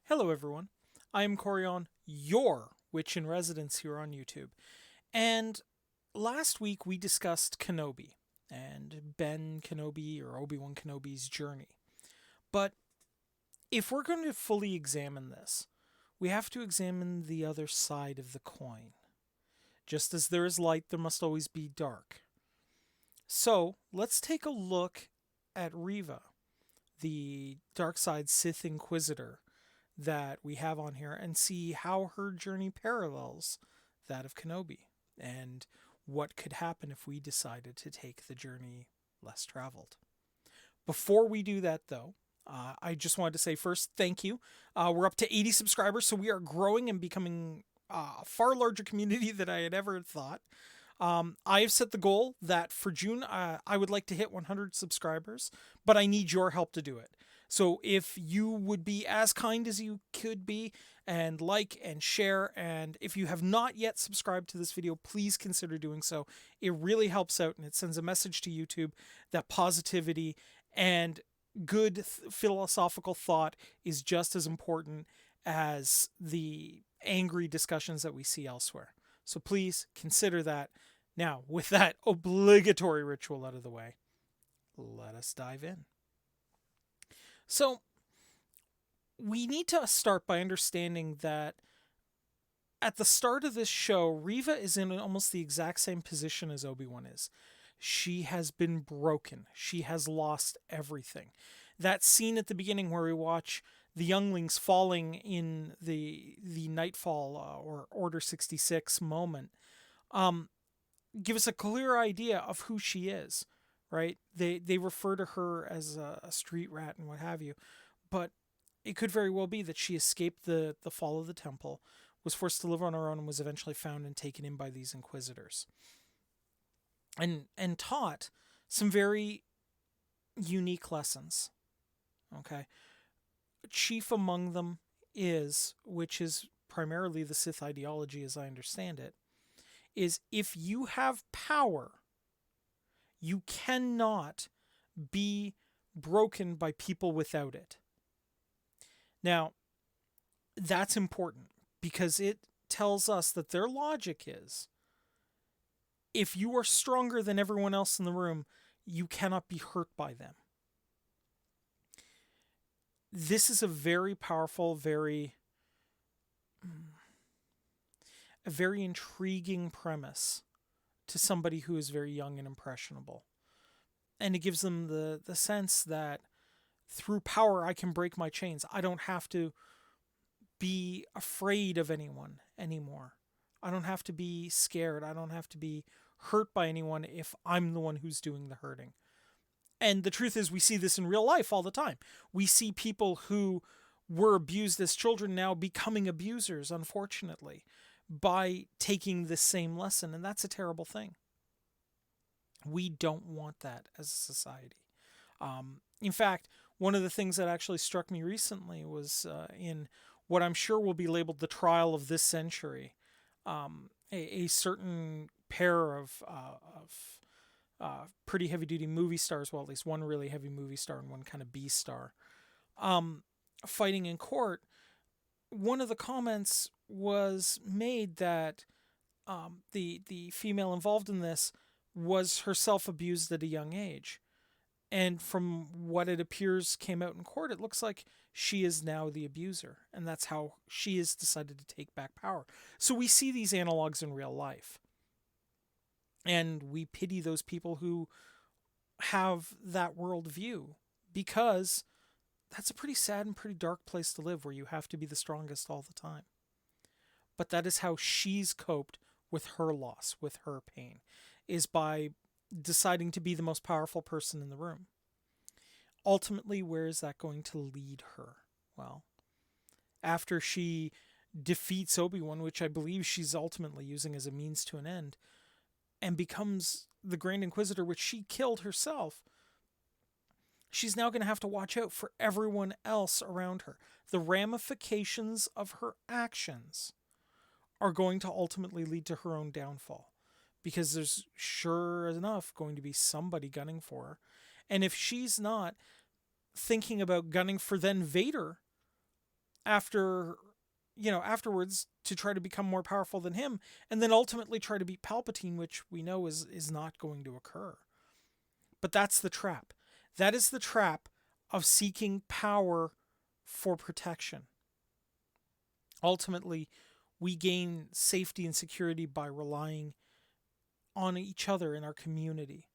Hello, everyone. I am Corion, your witch in residence here on YouTube. And last week we discussed Kenobi and Ben Kenobi or Obi-Wan Kenobi's journey. But if we're going to fully examine this, we have to examine the other side of the coin. Just as there is light, there must always be dark. So let's take a look at Reva, the dark side Sith Inquisitor that we have on here, and see how her journey parallels that of Kenobi and what could happen if we decided to take the journey less traveled. Before we do that, though, I just wanted to say first, thank you. We're up to 80 subscribers, so we are growing and becoming a far larger community than I had ever thought. I have set the goal that for June, I would like to hit 100 subscribers, but I need your help to do it. So if you would be as kind as you could be and like and share, and if you have not yet subscribed to this video, please consider doing so. It really helps out and it sends a message to YouTube that positivity and good philosophical thought is just as important as the angry discussions that we see elsewhere. So please consider that. Now, with that obligatory ritual out of the way, let us dive in. So, we need to start by understanding that at the start of this show, Reva is in almost the exact same position as Obi-Wan is. She has been broken. She has lost everything. That scene at the beginning where we watch the younglings falling in the Nightfall or Order 66 moment give us a clear idea of who she is, right? They refer to her as a street rat and what have you, but it could very well be that she escaped the fall of the temple, was forced to live on her own, and was eventually found and taken in by these inquisitors, and taught some very unique lessons. Okay, chief among them is, which is primarily the Sith ideology as I understand it, is if you have power, you cannot be broken by people without it. Now, that's important because it tells us that their logic is if you are stronger than everyone else in the room, you cannot be hurt by them. This is a very powerful, a very intriguing premise to somebody who is very young and impressionable. And it gives them the sense that through power I can break my chains. I don't have to be afraid of anyone anymore. I don't have to be scared. I don't have to be hurt by anyone if I'm the one who's doing the hurting. And the truth is, we see this in real life all the time. We see people who were abused as children now becoming abusers, unfortunately, by taking the same lesson. And that's a terrible thing. We don't want that as a society. In fact, one of the things that actually struck me recently was in what I'm sure will be labeled the trial of this century. A certain pair of pretty heavy duty movie stars, well, at least one really heavy movie star and one kind of B star, fighting in court. One of the comments was made that the female involved in this was herself abused at a young age. And from what it appears came out in court, it looks like she is now the abuser. And that's how she has decided to take back power. So we see these analogs in real life. And we pity those people who have that worldview because that's a pretty sad and pretty dark place to live where you have to be the strongest all the time. But that is how she's coped with her loss, with her pain, is by deciding to be the most powerful person in the room. Ultimately, where is that going to lead her? Well, after she defeats Obi-Wan, which I believe she's ultimately using as a means to an end, and becomes the Grand Inquisitor, which she killed herself, she's now going to have to watch out for everyone else around her. The ramifications of her actions are going to ultimately lead to her own downfall, because there's sure enough going to be somebody gunning for her. And if she's not thinking about gunning for then Vader, after, afterwards to try to become more powerful than him, and then ultimately try to beat Palpatine, which we know is not going to occur. But that's the trap. That is the trap of seeking power for protection. Ultimately, we gain safety and security by relying on each other in our community.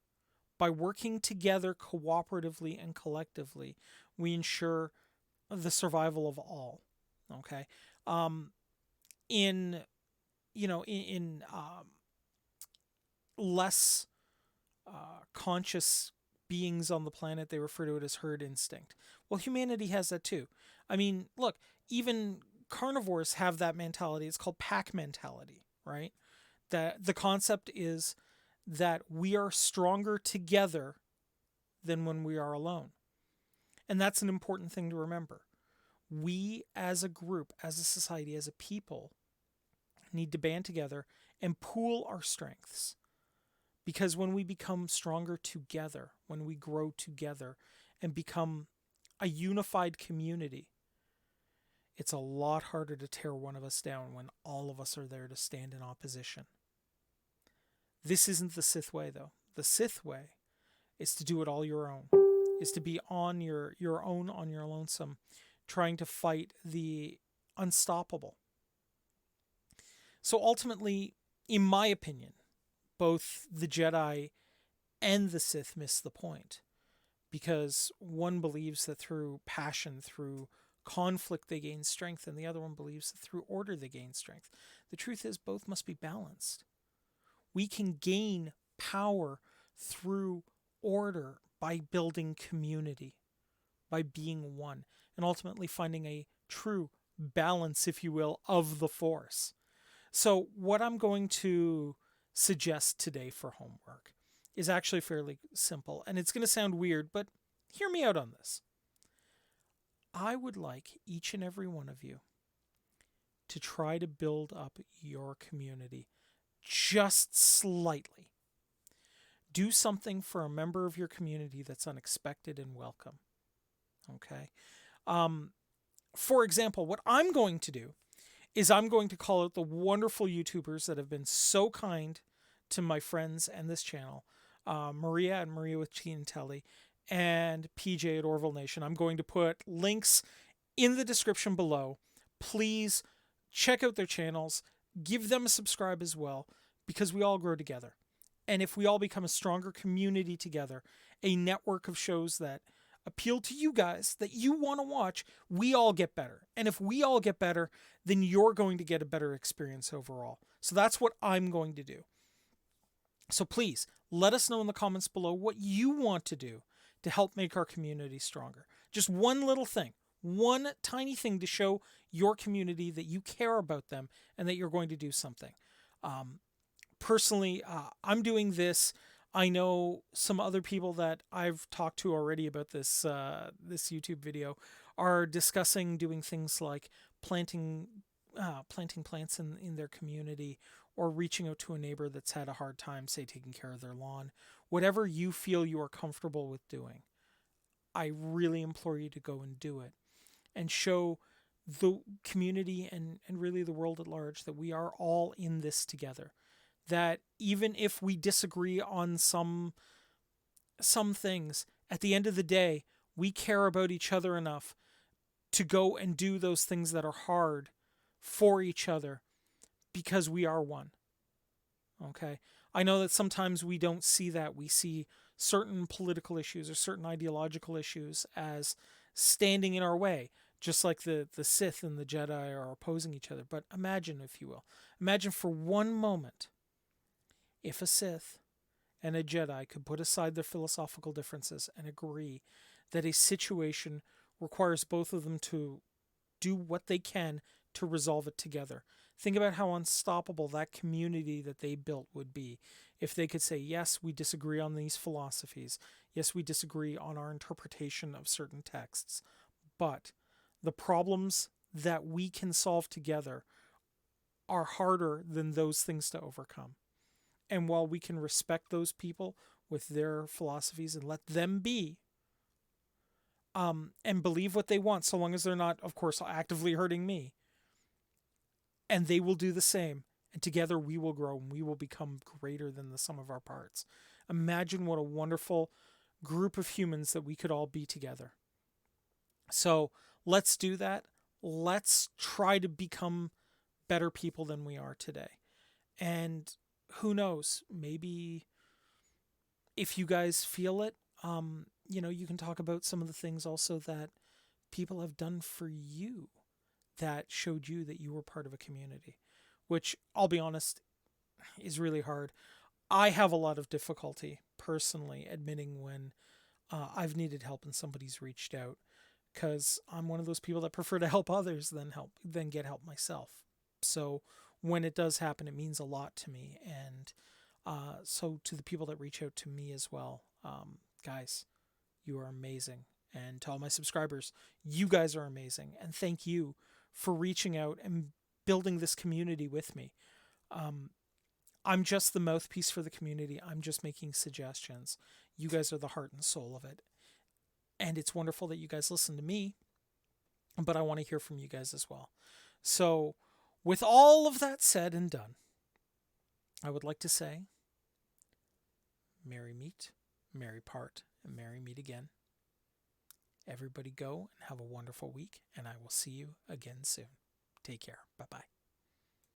By working together cooperatively and collectively, we ensure the survival of all. Okay, in less conscious beings on the planet, they refer to it as herd instinct. Well, humanity has that too. I mean, look, even carnivores have that mentality. It's called pack mentality, right? That the concept is that we are stronger together than when we are alone. And that's an important thing to remember. We as a group, as a society, as a people, need to band together and pool our strengths. Because when we become stronger together, when we grow together and become a unified community, it's a lot harder to tear one of us down when all of us are there to stand in opposition. This isn't the Sith way, though. The Sith way is to do it all your own, is to be on your own, on your lonesome, trying to fight the unstoppable. So ultimately, in my opinion, both the Jedi and the Sith miss the point, because one believes that through passion, through conflict, they gain strength, and the other one believes that through order they gain strength. The truth is, both must be balanced. We can gain power through order by building community, by being one, and ultimately finding a true balance, if you will, of the Force. So what I'm going to suggest today for homework is actually fairly simple, and it's going to sound weird, but hear me out on this. I would like each and every one of you to try to build up your community just slightly. Do something for a member of your community that's unexpected and welcome. Okay? For example, what I'm going to do is I'm going to call out the wonderful YouTubers that have been so kind to my friends and this channel. Maria and Maria with Teen Telly, and PJ at Orville Nation. I'm going to put links in the description below. Please check out their channels. Give them a subscribe as well, because we all grow together. And if we all become a stronger community together, a network of shows that appeal to you guys, that you want to watch, we all get better. And if we all get better, then you're going to get a better experience overall. So that's what I'm going to do. So please, let us know in the comments below what you want to do to help make our community stronger. Just one little thing, one tiny thing to show your community that you care about them and that you're going to do something. Personally, I'm doing this. I know some other people that I've talked to already about this YouTube video are discussing doing things like planting plants in their community, or reaching out to a neighbor that's had a hard time, say, taking care of their lawn. Whatever you feel you are comfortable with doing, I really implore you to go and do it and show the community and really the world at large that we are all in this together. That even if we disagree on some things, at the end of the day, we care about each other enough to go and do those things that are hard for each other, because we are one. Okay? I know that sometimes we don't see that. We see certain political issues or certain ideological issues as standing in our way, just like the Sith and the Jedi are opposing each other. But imagine, if you will, imagine for one moment if a Sith and a Jedi could put aside their philosophical differences and agree that a situation requires both of them to do what they can to resolve it together. Think about how unstoppable that community that they built would be if they could say, yes, we disagree on these philosophies. Yes, we disagree on our interpretation of certain texts. But the problems that we can solve together are harder than those things to overcome. And while we can respect those people with their philosophies and let them be, and believe what they want, so long as they're not, of course, actively hurting me. And they will do the same. And together we will grow and we will become greater than the sum of our parts. Imagine what a wonderful group of humans that we could all be together. So let's do that. Let's try to become better people than we are today. And who knows, maybe if you guys feel it, you can talk about some of the things also that people have done for you that showed you that you were part of a community, which I'll be honest is really hard. I have a lot of difficulty personally admitting when I've needed help and somebody's reached out, because I'm one of those people that prefer to help others than get help myself. So when it does happen, it means a lot to me, and so to the people that reach out to me as well, guys, you are amazing. And to all my subscribers, you guys are amazing, and thank you for reaching out and building this community with me. Um, I'm just the mouthpiece for the community. I'm just making suggestions. You guys are the heart and soul of it. And it's wonderful that you guys listen to me, but I want to hear from you guys as well. So, with all of that said and done, I would like to say, merry meet, merry part, and merry meet again. Everybody go and have a wonderful week, and I will see you again soon. Take care. Bye bye.